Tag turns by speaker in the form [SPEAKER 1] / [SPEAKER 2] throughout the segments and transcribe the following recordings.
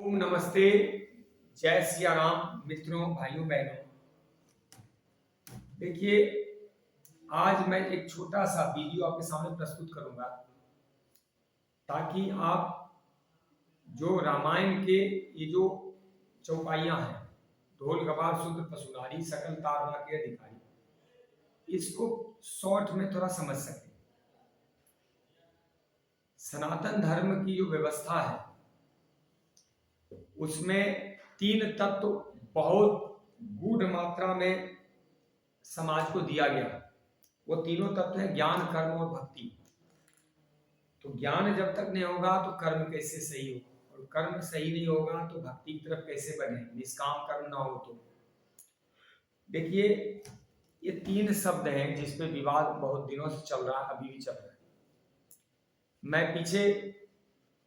[SPEAKER 1] ओम नमस्ते। जय सिया राम मित्रों, भाइयों बहनों। देखिए, आज मैं एक छोटा सा वीडियो आपके सामने प्रस्तुत करूंगा ताकि आप जो रामायण के ये जो चौपाइयां हैं, ढोल गवार शूद्र पशुनारी सकल तारना के अधिकारी, इसको शॉर्ट में थोड़ा समझ सकें। सनातन धर्म की जो व्यवस्था है उसमें तीन तत्व बहुत गूढ़ मात्रा में समाज को दिया गया। वो तीनों तत्व है ज्ञान, कर्म और भक्ति। तो ज्ञान जब तक नहीं होगा तो कर्म कैसे सही हो, और कर्म सही नहीं होगा तो भक्ति की तरफ कैसे बढ़े, निष्काम कर्म ना हो तो। देखिए, ये तीन शब्द हैं जिस पे विवाद बहुत दिनों से चल रहा है, अभी भी चल रहा है। मैं पीछे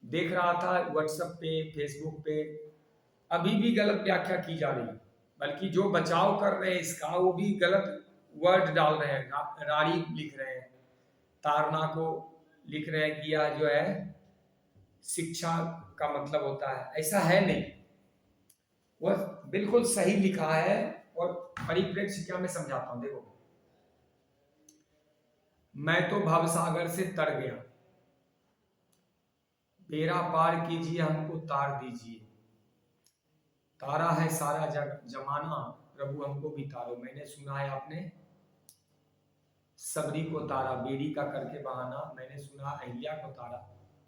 [SPEAKER 1] देख रहा था व्हाट्सएप पे, फेसबुक पे, अभी भी गलत व्याख्या की जा रही है। बल्कि जो बचाव कर रहे हैं इसका वो भी गलत वर्ड डाल रहे हैं, राड़ी लिख रहे हैं, तारना को लिख रहे हैं कि यह जो है शिक्षा का मतलब होता है। ऐसा है नहीं, वह बिल्कुल सही लिखा है। और परिप्रेक्ष्य क्या मैं समझाता हूं। देखो, मैं तो भवसागर से तर गया, बेड़ा पार कीजिए हमको तार दीजिए, तारा है सारा जमाना, प्रभु हमको भी तारो। मैंने सुना है आपने सबरी को तारा बेड़ी का करके बहाना, मैंने सुना अहिल्या को तारा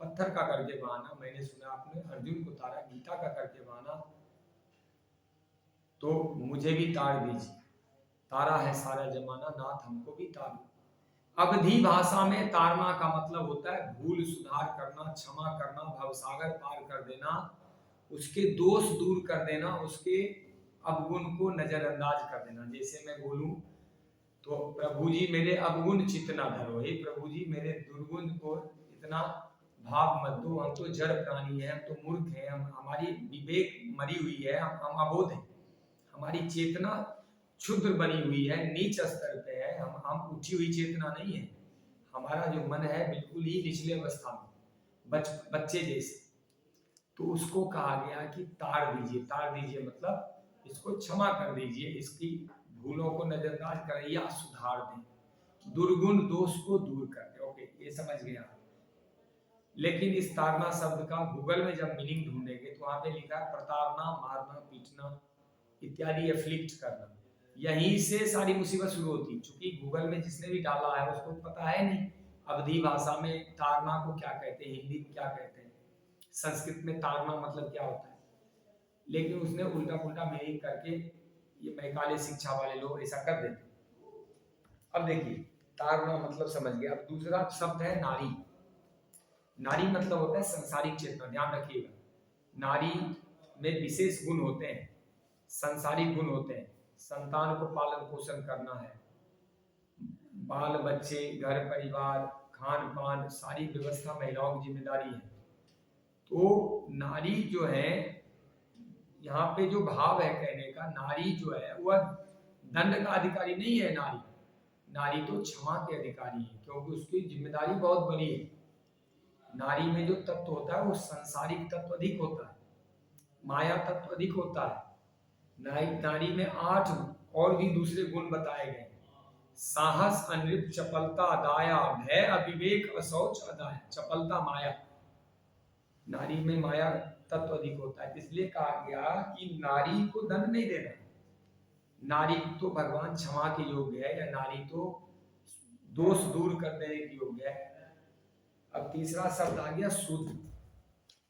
[SPEAKER 1] पत्थर का करके बहाना, मैंने सुना आपने अर्जुन को तारा गीता का करके बहाना। तो मुझे भी तार दीजिए, तारा है सारा जमाना, नाथ हमको भी तारो। अवधी भाषा में तारना का मतलब होता है भूल सुधार करना, क्षमा करना, भवसागर पार कर देना, उसके दोष दूर कर देना, उसके अवगुण को नजरअंदाज कर देना। जैसे मैं बोलूं तो प्रभु जी मेरे अवगुण चित्त न धरो, हे प्रभु जी मेरे दुर्गुण को इतना भाव मत दो, हम तो जड़ प्राणी है, हम तो मूर्ख है, हमारी विवेक मरी हुई है, हम अबोध है, हमारी चेतना क्षुद्र बनी हुई है, नीच स्तर पे है, हम उठी हुई चेतना नहीं है। हमारा जो मन है बिल्कुल ही निचले अवस्था में, बच्चे जैसे। तो उसको कहा गया कि तार दीजिए। तार दीजिए मतलब इसको क्षमा कर दीजिए, इसकी भूलों को नजरअंदाज करें या सुधार दें, दुर्गुण दोष को दूर कर दे। ओके, ये समझ गया। लेकिन इस तारना शब्द का गूगल में जब मीनिंग ढूंढेंगे तो वहां पे लिखा है प्रताड़ना, मारना, पीटना इत्यादि, एफ्लिक्ट करना। यहीं से सारी मुसीबत शुरू होती है। चूंकि गूगल में जिसने भी डाला है उसको पता है नहीं अवधी भाषा में तारना को क्या कहते हैं, हिंदी में क्या कहते हैं, संस्कृत में तारना मतलब क्या होता है। लेकिन उसने उल्टा पुल्टा मीनिंग करके ये मैकाले शिक्षा वाले लोग ऐसा कर देते। अब देखिए, तारना मतलब समझ गए। अब दूसरा शब्द है नारी। नारी मतलब होता है संसारिक चेतना। ध्यान रखिएगा, नारी में विशेष गुण होते हैं, संसारिक गुण होते हैं। संतान को पालन पोषण करना है, बाल बच्चे, घर परिवार, खान पान, सारी व्यवस्था महिलाओं की जिम्मेदारी है। तो नारी जो है, यहाँ पे जो भाव है कहने का, नारी जो है वह दंड का अधिकारी नहीं है। नारी नारी तो क्षमा के अधिकारी है, क्योंकि उसकी जिम्मेदारी बहुत बड़ी है। नारी में जो तत्व होता है वो संसारिक तत्व अधिक होता है, माया तत्व अधिक होता है। नारी में 8 और भी दूसरे गुण बताए गए, साहस, अनृत, चपलता, दाया, भय, अविवेक, अशौच, अदाय। चपलता माया, नारी में माया तत्व अधिक होता है। इसलिए कहा गया कि नारी को दंड नहीं देना, नारी तो भगवान क्षमा के योग्य है, या नारी तो दोष दूर कर देने के योग्य है। अब तीसरा शब्द आ गया शूद्र।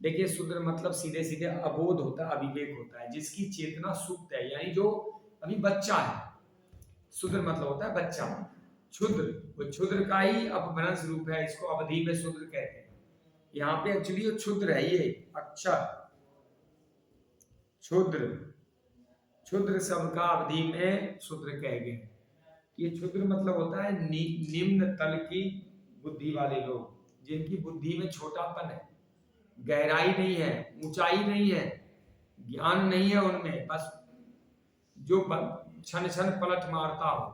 [SPEAKER 1] देखिए, शूद्र मतलब सीधे सीधे अबोध होता है, अविवेक होता है, जिसकी चेतना सुप्त है, यानी जो अभी बच्चा है। शूद्र मतलब होता है बच्चा। क्षुद्र, वो क्षुद्र का ही अपभ्रंश रूप है, इसको अवधि में शूद्र कहते हैं। यहाँ पे एक्चुअली ये क्षुद्र है, ये अक्षर क्षुद्र, क्षुद्र शब्द का अवधि में शूद्र कहे गए। ये क्षुद्र मतलब होता है निम्न तल की बुद्धि वाले लोग, जिनकी बुद्धि में छोटापन है, गहराई नहीं है, ऊंचाई नहीं है, ज्ञान नहीं है उनमें, बस जो क्षण क्षण पलट मारता हो,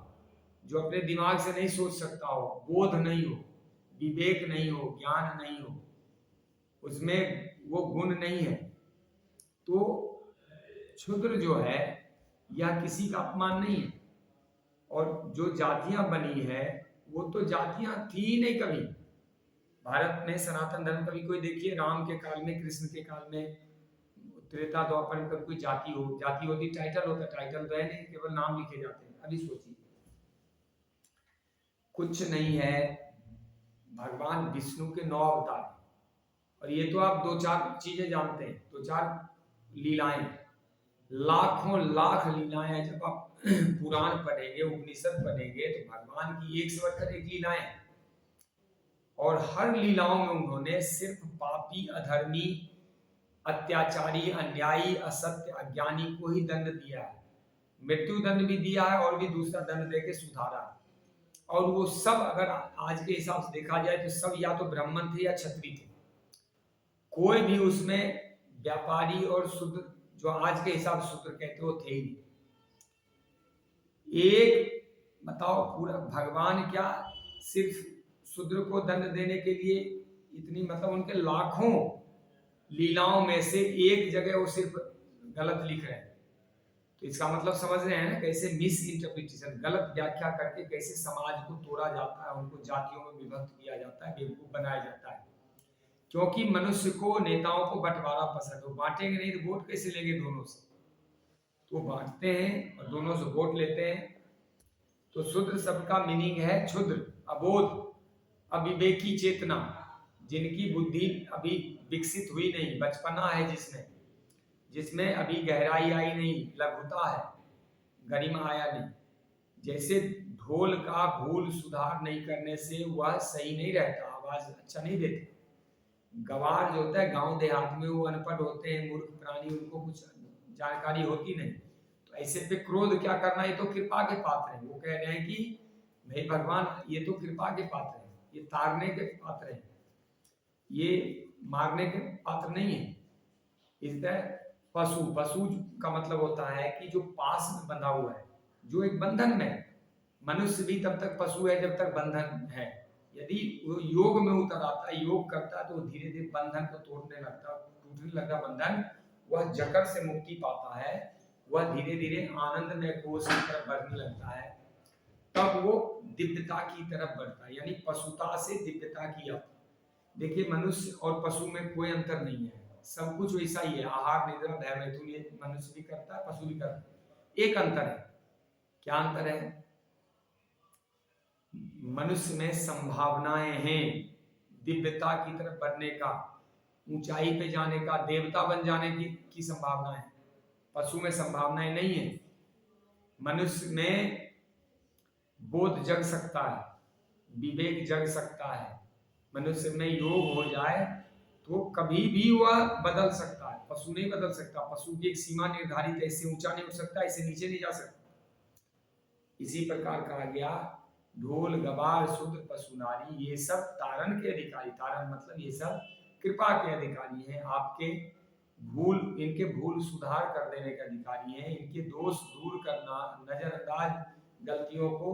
[SPEAKER 1] जो अपने दिमाग से नहीं सोच सकता हो, बोध नहीं हो, विवेक नहीं हो, ज्ञान नहीं हो, उसमें वो गुण नहीं है। तो क्षुद्र जो है यह किसी का अपमान नहीं है। और जो जातियां बनी है वो तो जातियां थी ही नहीं कभी। भारत में सनातन धर्म कभी कोई देखिए राम के काल में, कृष्ण के काल में, त्रेता द्वापर में कभी कोई जाति होती, टाइटल होता, टाइटल तो है नहीं, केवल नाम लिखे जाते हैं। अभी सोचिए, कुछ नहीं है। भगवान विष्णु के 9 अवतार हैं। और ये तो आप 2-4 चीजें जानते हैं, 2-4 लीलाएं, लाखों लाख लीलाएं हैं। जब आप पुराण पढ़ेंगे, उपनिषद पढ़ेंगे, तो भगवान की एक से बढ़कर एक लीलाएं हैं। और हर लीलाओं में उन्होंने सिर्फ पापी, अधर्मी, अत्याचारी, अन्यायी, असत्य, अज्ञानी को ही दंड दिया है। मृत्यु दंड भी दिया है और भी दूसरा दंड देके सुधारा है। और वो सब अगर आज के हिसाब से देखा जाए तो सब या तो ब्राह्मण थे या क्षत्रिय थे। कोई भी उसमें व्यापारी और शूद्र, जो आज के हिसाब से शूद्र कहते हो, थे ही नहीं। एक बताओ, पूरा भगवान क्या सिर्फ शूद्र को दंड देने के लिए इतनी, मतलब उनके लाखों लीलाओं में से एक जगह वो सिर्फ गलत लिख रहे हैं। तो इसका मतलब समझ रहे हैं ना कैसे मिस इंटरप्रिटेशन, गलत व्याख्या करके कैसे समाज को तोड़ा जाता है, उनको जातियों में विभक्त किया जाता है, बेवकूफ बनाया जाता है। क्योंकि मनुष्य को, नेताओं को बंटवारा पसंद हो। बांटेंगे नहीं तो वोट कैसे लेंगे दोनों से? तो बांटते हैं और दोनों से वोट लेते हैं। तो शूद्र शब्द का मीनिंग है क्षुद्र, अबोध, अविवेकी चेतना, जिनकी बुद्धि अभी विकसित हुई नहीं, बचपना है जिसमें अभी गहराई आई नहीं, लघुता है, गरिमा आया नहीं। जैसे ढोल का भूल सुधार नहीं करने से वह सही नहीं रहता, आवाज अच्छा नहीं देते। गवार जो होता है गांव देहात में, वो अनपढ़ होते हैं, मूर्ख प्राणी, उनको कुछ जानकारी होती नहीं। तो ऐसे पे क्रोध क्या करना, ये तो कृपा के पात्र है। वो कह रहे हैं कि भाई भगवान ये तो कृपा के पात्र है, ये तारने के पात्र है, ये मारने के पात्र नहीं है। इस तरह पशु का मतलब होता है कि जो पास में बंधा हुआ है, जो एक बंधन में। मनुष्य भी तब तक पशु है जब तक बंधन है। यदि वो योग में उतर आता है, योग करता है, तो धीरे धीरे बंधन को तोड़ने लगता, टूटने लगता बंधन, वह जकड़ से मुक्ति पाता है, वह धीरे धीरे आनंद में कोष की तरफ बढ़ने लगता है, तब वो दिव्यता की तरफ बढ़ता है। यानी पशुता से दिव्यता की यात्रा। देखिए, मनुष्य और पशु में कोई अंतर नहीं है, सब कुछ वैसा ही है। आहार, निद्रा, भय, मैथुन ये मनुष्य भी करता है, पशु भी करता है। एक अंतर है। क्या अंतर है? मनुष्य में संभावनाएं हैं दिव्यता की तरफ बढ़ने का, ऊंचाई पे जाने का, देवता बन जाने की संभावना है। पशु में संभावनाएं नहीं है। मनुष्य में बोध जग सकता है, विवेक जग सकता है। मनुष्य में योग हो जाए तो कभी भी वह बदल सकता है, पशु नहीं बदल सकता। पशु की एक सीमा निर्धारित है, इससे ऊंचा नहीं उठ सकता, इससे नीचे नहीं जा सकता। इसी प्रकार कहा गया, ढोल, गवार, शूद्र, पशु, नारी, ये सब तारण के अधिकारी, तारण मतलब ये सब कृपा के अधिकारी हैं। आपके इनके भूल सुधार कर देने के अधिकारी हैं। इनके दोष दूर करना, नजरअंदाज गलतियों को,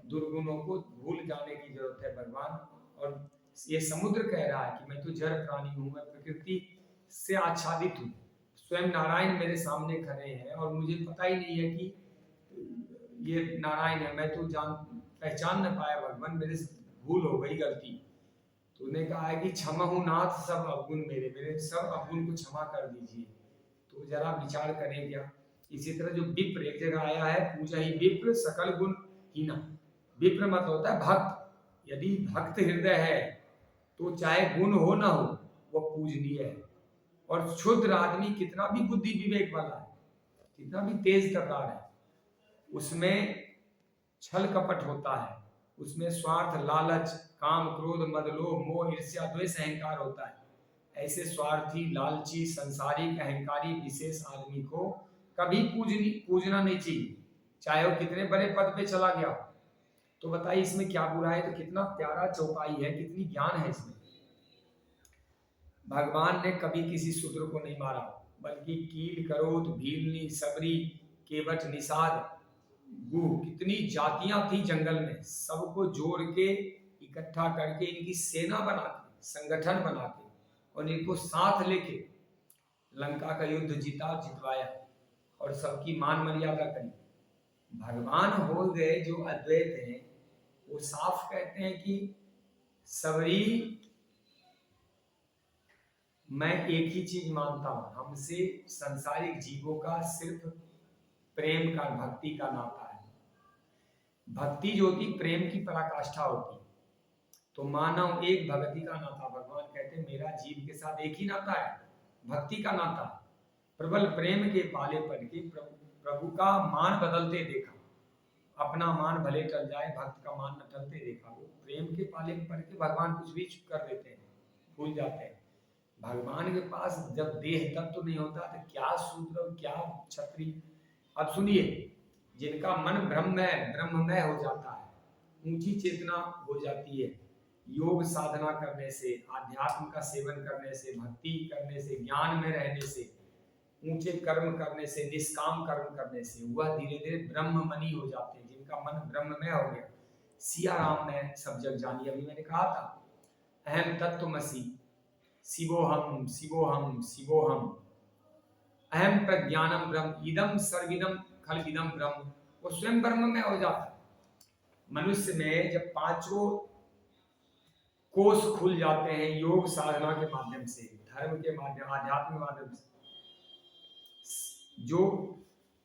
[SPEAKER 1] दुर्गुणों को भूल जाने की जरूरत है भगवान। और ये समुद्र कह रहा है कि मैं तो जड़ प्राणी हूँ, मैं प्रकृति से आच्छादित हूँ। स्वयं नारायण मेरे सामने खड़े हैं और मुझे पता ही नहीं है कि ये नारायण है। मैं तो पहचान न पाया भगवान, मेरे से भूल हो गई, गलती। तूने कहा है कि क्षमा हूँ नाथ सब अवगुण मेरे सब अवगुण को क्षमा कर दीजिए। तो जरा विचार करें क्या। इसी तरह जो विप्र, एक जगह आया है, पूजा ही विप्र सकल गुण हीना। विप्र मत होता है भक्त। यदि भक्त हृदय है तो चाहे गुण हो ना हो, वो पूजनीय है। और क्षुद्र आदमी कितना भी बुद्धि विवेक वाला है, कितना भी तेज तर्रार है, उसमें छल कपट होता है, उसमें स्वार्थ, लालच, काम, क्रोध, मद, लोभ, मोह, ईर्ष्या, द्वेष, अहंकार होता है। ऐसे स्वार्थी, लालची, संसारिक, अहंकारी विशेष आदमी को कभी पूजना नहीं चाहिए, चाहे वो कितने बड़े पद पे चला गया। तो बताइए इसमें क्या बुरा है? तो कितना प्यारा चौपाई है, कितनी ज्ञान है इसमें। भगवान ने कभी किसी शूद्र को नहीं मारा, बल्कि कील, करोध, भीलनी, सबरी, केवट, निषाद, गुह, कितनी जातियां थी जंगल में, सबको जोड़ के इकट्ठा करके इनकी सेना बना के, संगठन बना के, और इनको साथ लेके लंका का युद्ध जीता और जितवाया और सबकी मान मर्यादा करी। भगवान हो गए जो अद्वैत हैं, वो साफ कहते हैं कि सबरी मैं एक ही चीज मानता हूं, हमसे संसारिक जीवों का सिर्फ प्रेम का, भक्ति का नाता है। भक्ति जो होती प्रेम की पराकाष्ठा होती, तो मानव एक भक्ति का नाता। भगवान कहते हैं मेरा जीव के साथ एक ही नाता है, भक्ति का नाता। प्रबल प्रेम के पाले पड़ के प्रभु का मान बदलते देखा, अपना मान भले टल जाए भक्त का मान न टलते देखा। वो प्रेम के पाले पड़ के भगवान कुछ भी कर देते हैं, भूल जाते हैं। भगवान के पास जब देह तत्व तो नहीं होता तो क्या शूद्र क्या क्षत्रिय। अब सुनिए, जिनका मन ब्रह्ममय हो जाता है, ऊंची चेतना हो जाती है, योग साधना करने से, आध्यात्म का सेवन करने से, भक्ति करने से, ज्ञान में रहने से, ऊंचे कर्म करने से, निष्काम कर्म करने से, वह धीरे धीरे ब्रह्ममणि हो जाते हैं। जिनका मन ब्रह्ममय हो गया, सिया राम ने सब जग जानी। अभी मैंने कहा था अहम तत्वमसि शिवोहम शिवोहम शिवोहम अहम प्रज्ञानम ब्रह्म इदम सर्विदम खलविदम ब्रह्म। वो स्वयं ब्रह्म में हो जाता है। मनुष्य में जब पांचों कोष खुल जाते हैं योग साधना के माध्यम से, धर्म के माध्यम, आध्यात्म के माध्यम से, जो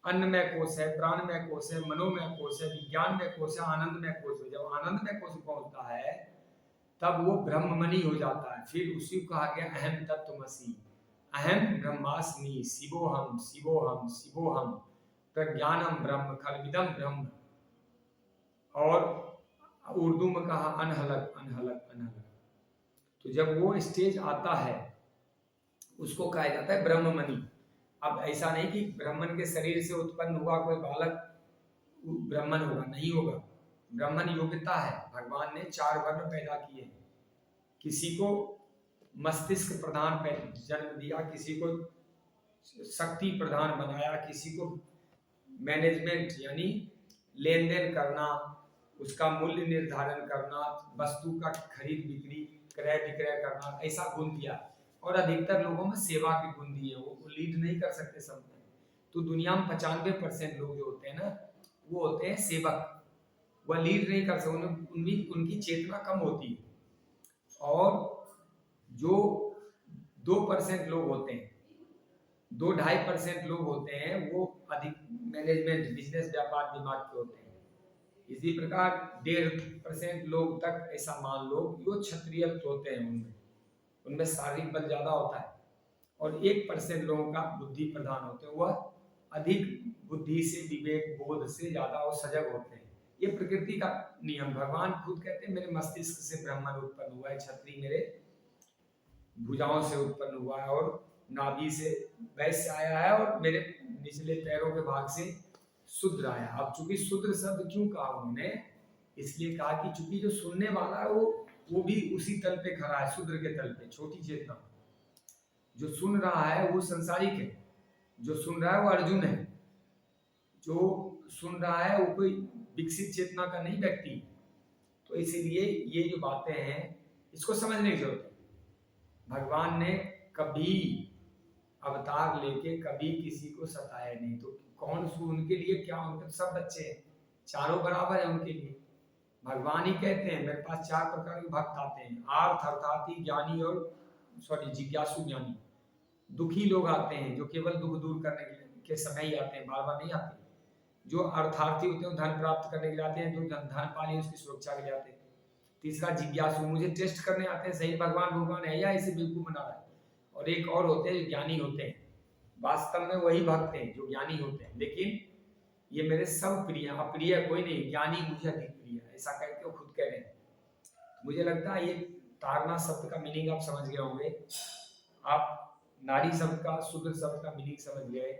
[SPEAKER 1] अन्नमय कोष है, प्राणमय कोष है, मनोमय कोष है, विज्ञानमय कोष है, आनंदमय कोष है। जब आनंदमय कोष पहुंचता है तब वो ब्रह्ममणि हो जाता है। फिर उसी को कहा गया अहम तत्वमसि, अहम ब्रह्मास्मि शिवोहम शिवोहम शिवोहम प्रज्ञानम ब्रह्म खलविदम ब्रह्म। और उर्दू में कहा अनहलक अनहलक अनहलक। तो जब वो स्टेज आता है उसको कहा जाता है ब्रह्ममणि। अब ऐसा नहीं कि ब्राह्मण के शरीर से उत्पन्न हुआ कोई बालक ब्राह्मण होगा, नहीं होगा। ब्राह्मण योग्यता है। भगवान ने 4 वर्ण पैदा किए, किसी को मस्तिष्क प्रधान जन्म दिया, किसी को शक्ति प्रधान बनाया, किसी को मैनेजमेंट यानी लेन देन करना, उसका मूल्य निर्धारण करना, वस्तु का खरीद बिक्री क्रय विक्रय करना, ऐसा गुण दिया। और अधिकतर लोगों में सेवा के गुण दिए। वो लीड नहीं कर सकते सब में। तो दुनिया में 95% लोग जो होते हैं ना, वो होते हैं सेवक, वह लीड नहीं कर सकते, उनकी चेतना कम होती है। और जो 2% लोग होते हैं, 2-2.5% लोग होते हैं, वो अधिक मैनेजमेंट बिजनेस व्यापार दिमाग के होते हैं। इसी प्रकार 1.5% लोग तक ऐसा मान लो जो क्षत्रिय होते हैं, उनमें शारीरिक बल ज्यादा होता है। और 1% लोगों का बुद्धि प्रधान होते हैं, वह अधिक बुद्धि से, विवेक बोध से ज्यादा और सजग होते हैं। ये प्रकृति का नियम। भगवान खुद कहते हैं मेरे मस्तिष्क से ब्राह्मण उत्पन्न हुआ है, क्षत्रिय मेरे भुजाओं से उत्पन्न हुआ है, और नाभि से वैश्य आया है, और मेरे निचले पैरों के भाग से शूद्र आया। अब चूंकि शूद्र शब्द क्यों कहा उन्होंने, इसलिए कहा कि चूंकि जो सुनने वाला है वो भी उसी तल पे खड़ा है, शूद्र के तल पे, छोटी चेतना। जो सुन रहा है वो संसारिक है, जो सुन रहा है वो अर्जुन है, जो सुन रहा है वो कोई विकसित चेतना का नहीं व्यक्ति। तो इसीलिए ये जो बातें हैं इसको समझने की जरूरत है। भगवान ने कभी अवतार लेके कभी किसी को सताया नहीं। तो कौन सु उनके लिए क्या, उनके सब बच्चे हैं, चारों बराबर है उनके लिए। भगवान ही कहते हैं मेरे पास 4 प्रकार के भक्त आते हैं, आर्थ अर्थार्थी ज्ञानी और जिज्ञासु ज्ञानी। दुखी लोग आते हैं जो केवल दुख दूर करने के समय ही आते हैं, बार बार नहीं आते। जो अर्थार्थी होते हैं धन प्राप्त करने के लिए आते हैं, जो धन पाली उसकी सुरक्षा के लिए आते हैं। तीसरा जिज्ञासु, मुझे टेस्ट करने आते हैं, सही भगवान है या इसे बेवकूफ बना रहा है। और एक और होते हैं जो ज्ञानी होते हैं, वास्तव में वही भक्त हैं जो ज्ञानी होते हैं, लेकिन ये मेरे सब प्रिय, अप्रिय कोई नहीं, ज्ञानी मुझे अधिक प्रिय है, ऐसा कहते हो खुद कह रहे हैं। मुझे लगता है ये तारना शब्द का मीनिंग आप समझ गए होंगे। आप नारी शब्द का, शूद्र शब्द का मीनिंग समझ गए,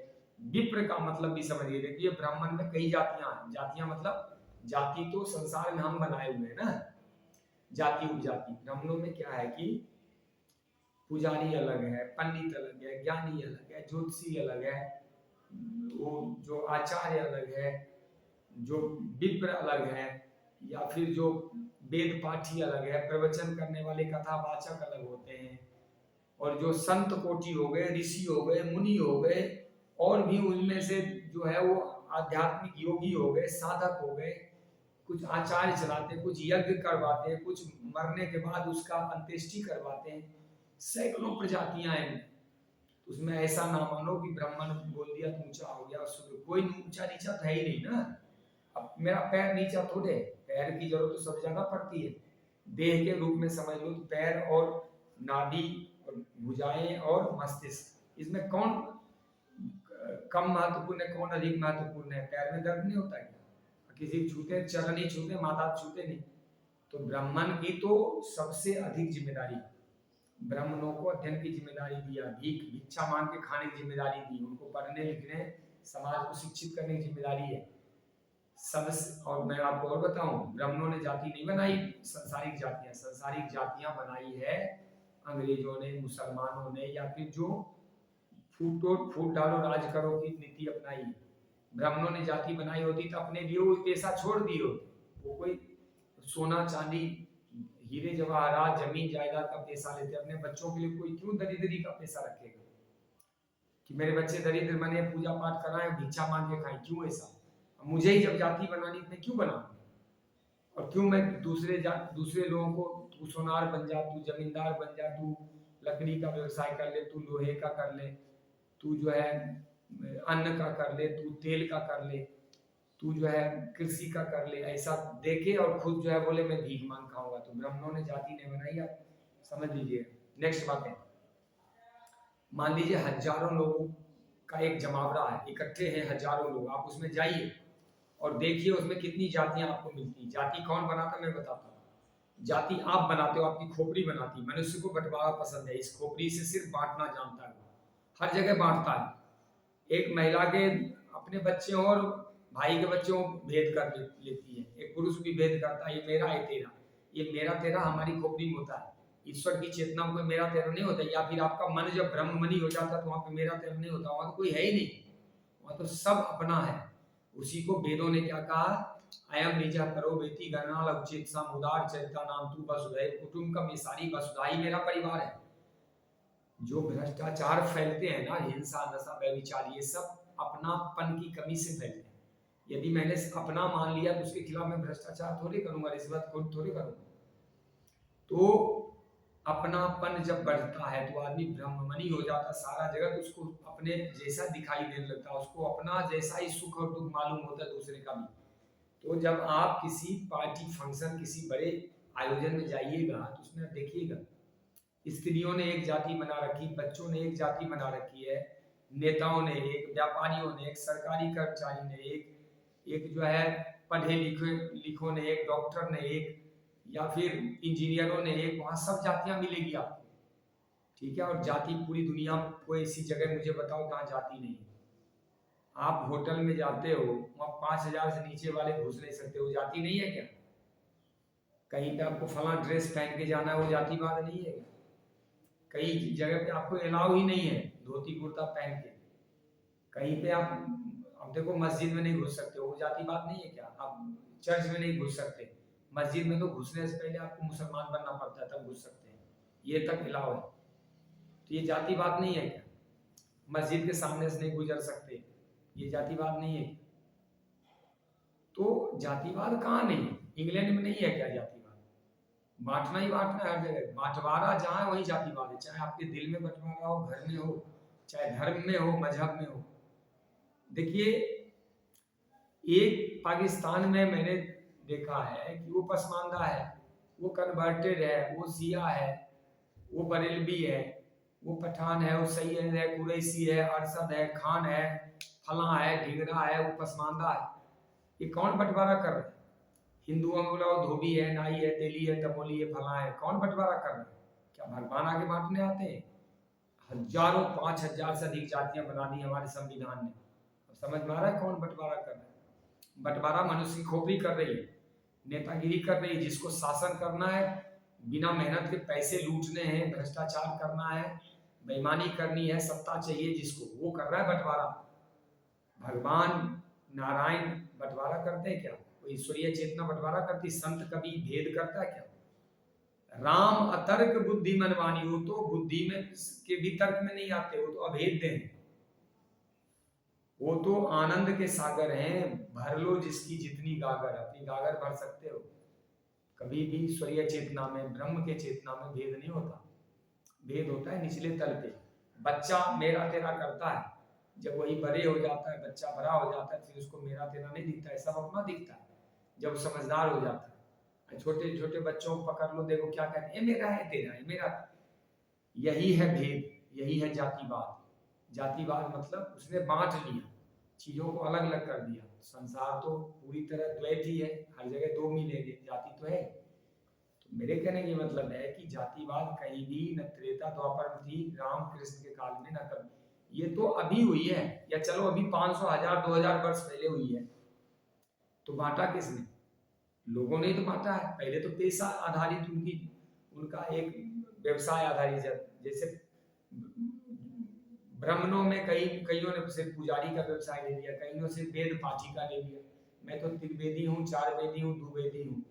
[SPEAKER 1] विप्र का मतलब भी समझ गए। देखिए ब्राह्मण में कई जातियां हैं। जातियां मतलब जाति तो संसार में हम बनाए हुए हैं ना, जाति उपजाति। ब्राह्मणों में क्या है कि पुजारी अलग है, पंडित अलग है, ज्ञानी अलग है, ज्योतिषी अलग है, वो जो आचार्य अलग है, जो विप्र अलग है, या फिर जो वेद पाठी अलग है, प्रवचन करने वाले कथावाचक अलग होते हैं, और जो संत कोटि हो गए, ऋषि हो गए, मुनि हो गए, और भी उनमें से जो है वो आध्यात्मिक योगी हो गए, साधक हो गए, कुछ आचार्य चलाते, कुछ यज्ञ करवाते, कुछ मरने के बाद उसका अंत्येष्टि करवाते हैं, सैकड़ों प्रजातियां हैं। उसमें ऐसा ना मानो कि ब्राह्मण बोल दिया तो ऊंचा हो गया, कोई ऊंचा नीचा तो है ही नहीं ना। अब मेरा पैर नीचा थोड़े है, पैर की जरूरत तो सब जगह पड़ती है। देह के रूप में समझ लो तो पैर और नाभि और भुजाएं और मस्तिष्क, इसमें कौन कम महत्वपूर्ण है, कौन अधिक महत्वपूर्ण है? पैर में दर्द नहीं होता है, किसी छूते, चरण ही छूते, माता छूते नहीं। तो ब्राह्मण की तो सबसे अधिक जिम्मेदारी, ब्राह्मणों को अध्ययन की जिम्मेदारी दिया, भिक्षा मांग के खाने की जिम्मेदारी दी, उनको पढ़ने लिखने, समाज को शिक्षित करने की जिम्मेदारी है सब। और मैं आपको और बताऊं, ब्राह्मणों ने जाति नहीं बनाई, संसारिक जातियां बनाई है अंग्रेजों ने, मुसलमानों ने, या फिर जो फूट डालो राज करो की नीति अपनाई। ब्राह्मणों ने जाति बनाई होती तो अपने लिए वो पैसा छोड़ दिए होते, वो कोई सोना चांदी हीरे जवाहरात जमीन जायदाद का पैसा लेते, अपने बच्चों के लिए कोई क्यों दरिद्री का पैसा रखेगा कि मेरे बच्चे दरिद्र बने, पूजा पाठ कराएं, भिक्षा मांग के खाएं? क्यों ऐसा? मुझे ही जब जाति बनानी मैं क्यों बनाऊं? और क्यों मैं दूसरे लोगों को, तू सोनार बन जा, तू जमींदार बन जा, तू लकड़ी का व्यवसाय कर ले, तू लोहे का कर ले, तू जो है अन्न का कर ले, तू तेल का कर ले, तू जो है कृषि का कर ले, ऐसा देखे और खुद जो है बोले मैं भीख मांग खाऊंगा। तो ब्राह्मणों ने जाति नहीं बनाई, आप समझ लीजिए। नेक्स्ट बात है, मान लीजिए हजारों लोगों का एक जमावड़ा है, इकट्ठे हैं हजारों लोग, आप उसमें जाइए और देखिए उसमें कितनी जातियां आपको मिलती। जाति कौन बनाता मैं बताता हूँ। जाति आप बनाते हो, आपकी खोपड़ी बनाती। मनुष्य को बंटवारा पसंद है, इस खोपड़ी से सिर्फ बांटना जानता है, हर जगह बांटता है। एक महिला के अपने बच्चे और भाई के बच्चों भेद कर लेती है, एक पुरुष भी भेद करता है, ये मेरा है तेरा, ये मेरा तेरा हमारी खोपड़ी में होता है। ईश्वर की चेतना में कोई मेरा तेरा नहीं होता। या फिर आपका मन जब ब्रह्ममणि हो जाता है तो वहां पे मेरा तेरा नहीं होता, वहां तो कोई है ही नहीं, वहां तो सब अपना है। उसी को वेदों ने क्या कहा, अयम निज परो बेति गणना उचित समुदार चरिता नाम तू वसुधैव कुटुंबकम, ये सारी वसुधा ही मेरा परिवार है। जो भ्रष्टाचार फैलते हैं ना, हिंसा नशा व्यभिचार, ये सब अपनापन की कमी से फैलते हैं। यदि मैंने अपना मान लिया तो उसके खिलाफ मैं भ्रष्टाचार थोड़ी करूंगा, रिश्वत थोड़ी करूंगा। तो अपनापन जब बढ़ता है तो आदमी ब्रह्ममणि हो जाता, सारा जगत उसको अपने जैसा दिखाई देने लगता है, उसको अपना जैसा ही सुख और दुख मालूम होता है दूसरे का भी। तो जब आप किसी पार्टी फंक्शन, किसी बड़े आयोजन में जाइएगा तो उसमें आप देखिएगा, स्त्रियों ने एक जाति बना रखी, बच्चों ने एक जाति बना रखी है, नेताओं ने एक, व्यापारियों ने एक, सरकारी कर्मचारी ने एक जो है पढ़े लिखों ने एक, डॉक्टर ने एक, या फिर इंजीनियरों ने एक, वहां सब जातियां मिलेगी आपको, ठीक है। और जाति पूरी दुनिया में कोई ऐसी जगह मुझे बताओ कहाँ जाति नहीं है। आप होटल में जाते हो, वहां 5,000 से नीचे वाले घुस नहीं सकते, वो जाति नहीं है क्या? कहीं पे आपको फला ड्रेस पहन के जाना है, वो जातिवाद नहीं है? कई जगह पे आपको अलाउ ही नहीं है धोती कुर्ता पहन के। कहीं पे आप देखो मस्जिद में नहीं घुस सकते, वो जातिवाद नहीं है क्या? आप चर्च में नहीं घुस सकते, मस्जिद में तो घुसने से पहले आपको मुसलमान बनना पड़ता है तब घुस सकते हैं, ये तक अलाउ है। तो ये जातिवाद नहीं है क्या? मस्जिद के सामने से नहीं गुजर सकते, ये जातिवाद नहीं है? तो जातिवाद कहाँ नहीं है? इंग्लैंड में नहीं है क्या जातिवाद? बांटना ही बांटना है हर जगह, बांटवारा जहाँ है वही जातिवाद है। चाहे आपके दिल में बंटवारा हो, घर में हो, चाहे धर्म में हो, मजहब में हो। देखिए एक पाकिस्तान में मैंने देखा है कि वो पसमानदा है, वो कन्वर्टेड है, वो सिया है, वो बरेलवी है, वो पठान है, वो सैयद है, कुरैशी है, अरशद है, खान है, फला है, ढिंगरा है, वो पसमानदा है। ये कौन बंटवारा कर रहे हैं? हिंदुओं में बोला वो धोबी है, नाई है, तेली है, तमोली है, फला है, कौन बंटवारा कर रहे हैं? क्या भगवान आगे बांटने आते हैं? हजारों 5,000 से अधिक जातियां बना दी हमारे संविधान ने। अब समझ में आ रहा है कौन बंटवारा कर रहा है? बंटवारा मनुष्य की खोपड़ी कर रही है, नेतागिरी कर रही है, जिसको शासन करना है, बिना मेहनत के पैसे लूटने हैं, भ्रष्टाचार करना है, बेईमानी करनी है, सत्ता चाहिए जिसको, वो कर रहा है बंटवारा। भगवान नारायण बंटवारा करते हैं क्या? कोई ईश्वरीय चेतना बंटवारा करती? संत कभी भेद करता है क्या? राम अतर्क बुद्धि मनवानी, वो तो बुद्धि में के भी तर्क में नहीं आते, वो तो अभेद्य हैं, वो तो आनंद के सागर हैं। भर लो जिसकी जितनी गागर, अपनी गागर भर सकते हो। कभी भी ईश्वरीय चेतना में, ब्रह्म के चेतना में भेद नहीं होता। भेद होता है निचले तल पे। बच्चा मेरा तेरा करता है, जब वही बड़े हो जाता है, बच्चा बड़ा हो जाता है, फिर उसको मेरा तेरा नहीं दिखता है, सब अपना दिखता है। जब समझदार हो जाता है, छोटे छोटे बच्चों को पकड़ लो, देखो क्या कहते हैं, ये मेरा है, तेरा है, मेरा। यही है भेद, यही है जातिवाद। जातिवाद मतलब उसने बांट लिया, चीजों को अलग अलग कर दिया। संसार तो पूरी तरह द्वैत ही है, हर जगह दो मिलेंगे, जाति तो है। तो मेरे कहने की मतलब है कि जातिवाद कहीं भी न त्रेता द्वापर में थी, राम कृष्ण के काल में न कभी। ये तो अभी हुई है, या चलो अभी 500 1000 2000 वर्ष पहले हुई है। तो बांटा किसने? लोगों ने तो बांटा है। पहले तो पेशा आधारित उनका एक व्यवसाय आधारित, जैसे ब्राह्मणों में कईयों ने सिर्फ पुजारी का व्यवसाय ले लिया, कईयों से वेद पाठी का ले लिया। मैं तो त्रिवेदी हूँ, चार वेदी हूँ, दुवेदी हूँ।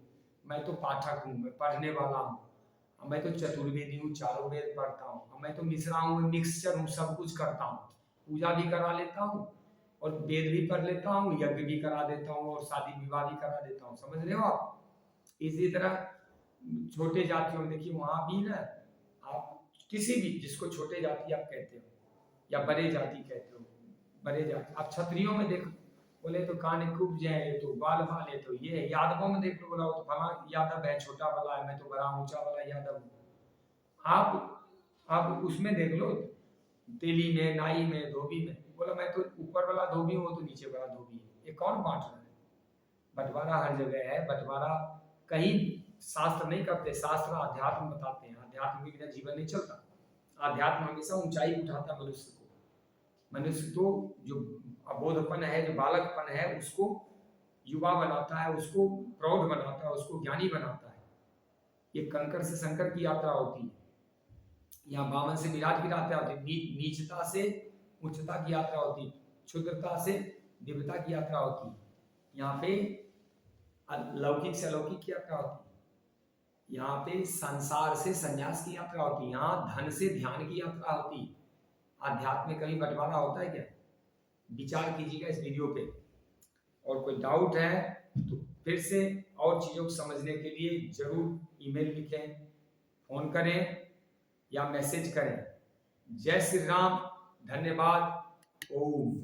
[SPEAKER 1] मैं तो पाठक हूँ, मैं पढ़ने वाला हूँ। मैं तो चतुर्वेदी हूँ, चारों वेद पढ़ता हूँ। मैं तो मिश्रा हूँ, मिक्सचर हूँ, सब कुछ करता हूँ। पूजा भी करा लेता हूँ और वेद भी पढ़ लेता हूँ, यज्ञ भी करा देता हूँ और शादी विवाह भी करा देता हूँ। समझ रहे हो आप? इसी तरह छोटे जातियों में देखिए, वहां भी ना, आप किसी भी जिसको छोटे जाति आप कहते हो या बड़े जाति कहते हो, बड़े जाति, आप क्षत्रियों में देखो, बोले तो कान कुब्ज है, ये तो बाल बाल है, तो ये है। यादवों में देख लो, बोला तो फला यादव है, छोटा वाला है, मैं तो बड़ा ऊंचा वाला यादव हूँ। आप उसमें देख लो, तेली में, नाई में, धोबी में, बोला मैं तो ऊपर वाला धोबी हूँ, तो नीचे वाला धोबी है। ये कौन बांट रहा है? बंटवारा हर जगह है। बंटवारा कहीं शास्त्र नहीं करते, शास्त्र अध्यात्म बताते हैं। अध्यात्म के बिना जीवन नहीं चलता। अध्यात्म हमेशा ऊंचाई उठाता मनुष्य को। मनुष्य तो जो अबोधपन है, जो बालकपन है, उसको युवा बनाता है, उसको प्रौढ़ बनाता है, उसको ज्ञानी बनाता है। ये कंकर से शंकर की यात्रा होती है, यहाँ बामन से विराट की यात्रा होती है, नीचता से उच्चता की यात्रा होती है, क्षुद्रता से दिव्यता की यात्रा होती है। यहाँ पे लौकिक से अलौकिक की यात्रा होती है। यहाँ पे संसार से संन्यास की यात्रा होती है। यहाँ धन से ध्यान की यात्रा होती है। आध्यात्म में कभी बंटवारा होता है क्या? विचार कीजिएगा इस वीडियो पे। और कोई डाउट है तो फिर से और चीजों को समझने के लिए जरूर ईमेल लिखें, फोन करें या मैसेज करें। जय श्री राम, धन्यवाद, ओम।